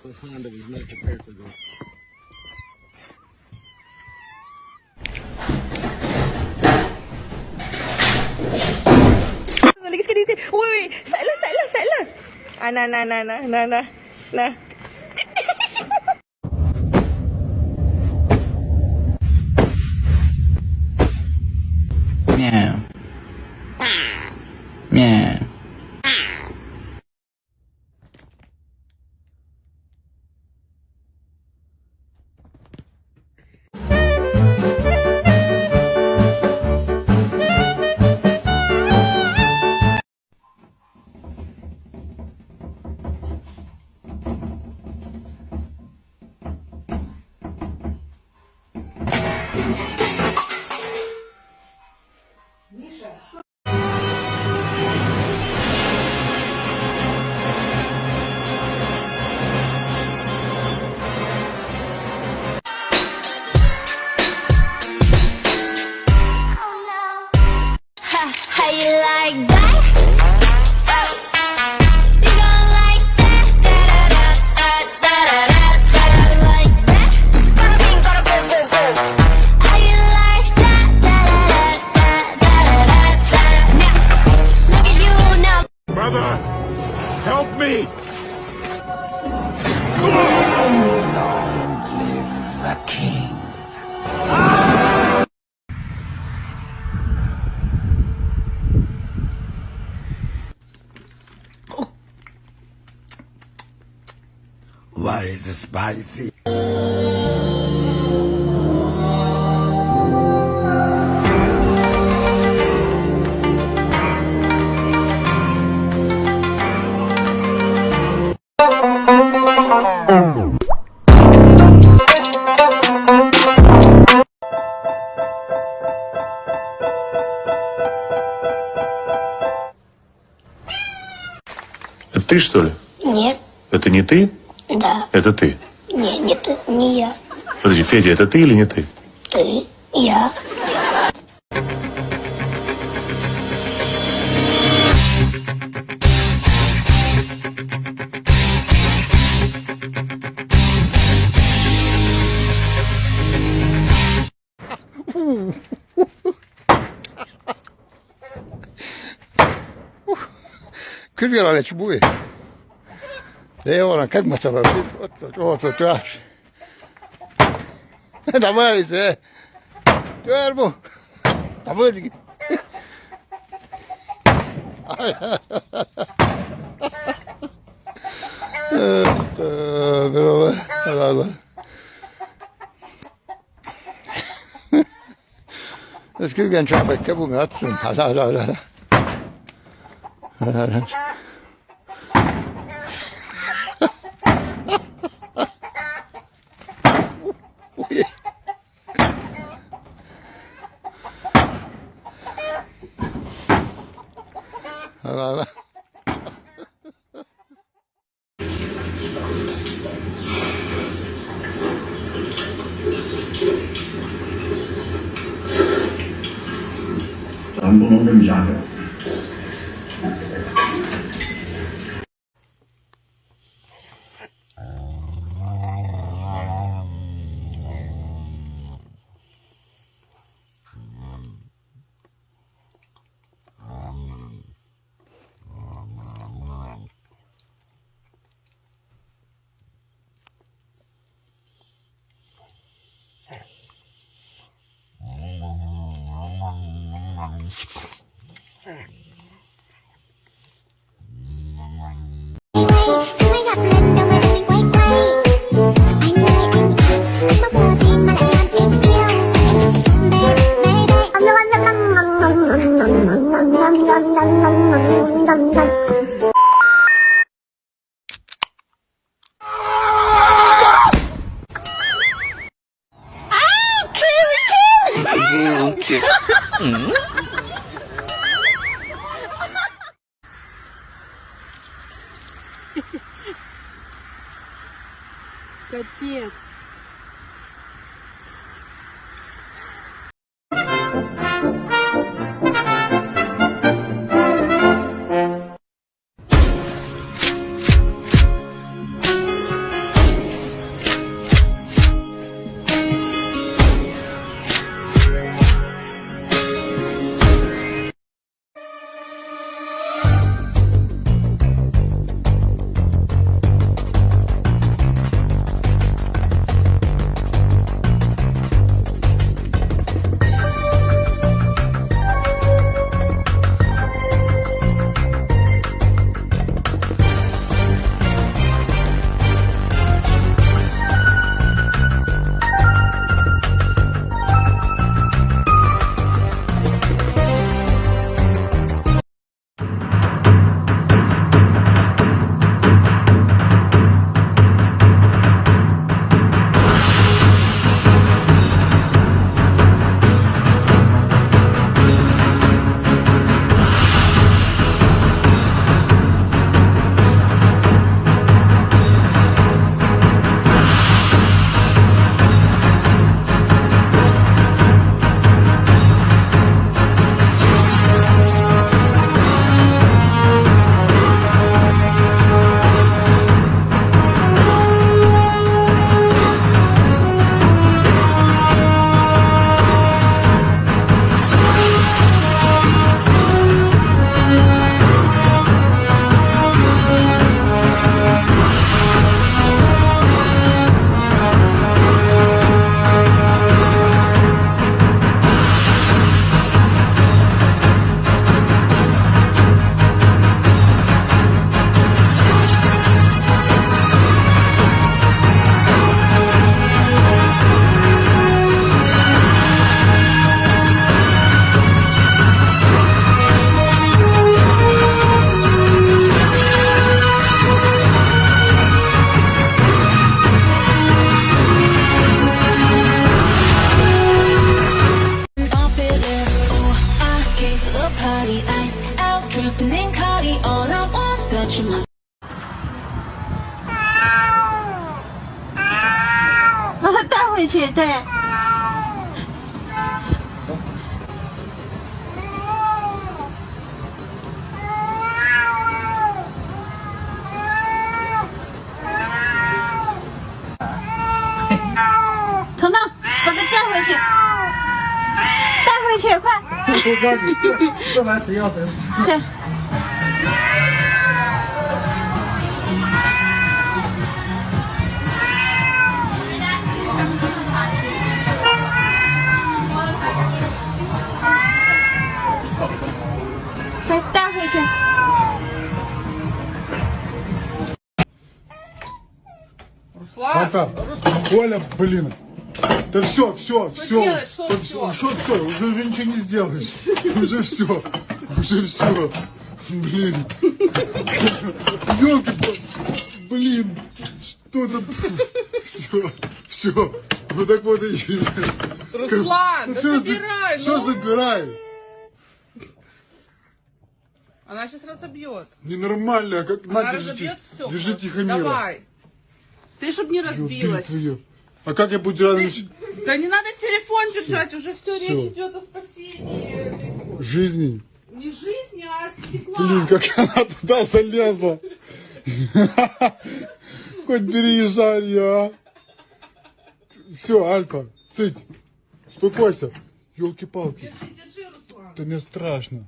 Надо узнать, какая это была. Lagi sekali. Ui, salah. Nah. Meow. Meow. How you like that? You gon' like that? Da-da-da-da-da-da-da-da. Like that? How you like that? Da-da-da-da-da-da-da. Now, look at you now. Brother, help me! Why is it spicy? Это ты, что ли? Нет, Это не ты? да. Это ты. Не ты, не я. Подожди, Федя, это ты или не ты? Ты, я. Кыргыз ала чубуй. Леона, как мы с тобой? Вот, аж. Давай, Твербу. Давай. Det skulle en trappa på mötsen.咱不能这么下去。 Капец. 对对。彤彤，把它带回去，带回去，快！我告诉你，这玩意谁要谁死。对。快带回去。Пока. Коля, блин. Да все. Что все? Уже ничего не сделаешь. Уже все. Блин. Ёлки-палки. Блин. Что там? Все. Вот так вот и... Руслан, да забирай, Что забирай? Она сейчас разобьет. Ненормально. Как Она на, разобьет все. держи тихо, мира. Давай. Смотри, чтобы не разбилась. А как я буду рядом? Да не надо телефон держать, уже все, речь идет о спасении. Жизни. Не жизни, а стекла. Блин, как она туда залезла. Хоть переезжай ее, а. Все, Альпа, цыть. Успокойся. Ёлки-палки. Держи, Руслан. Да мне страшно.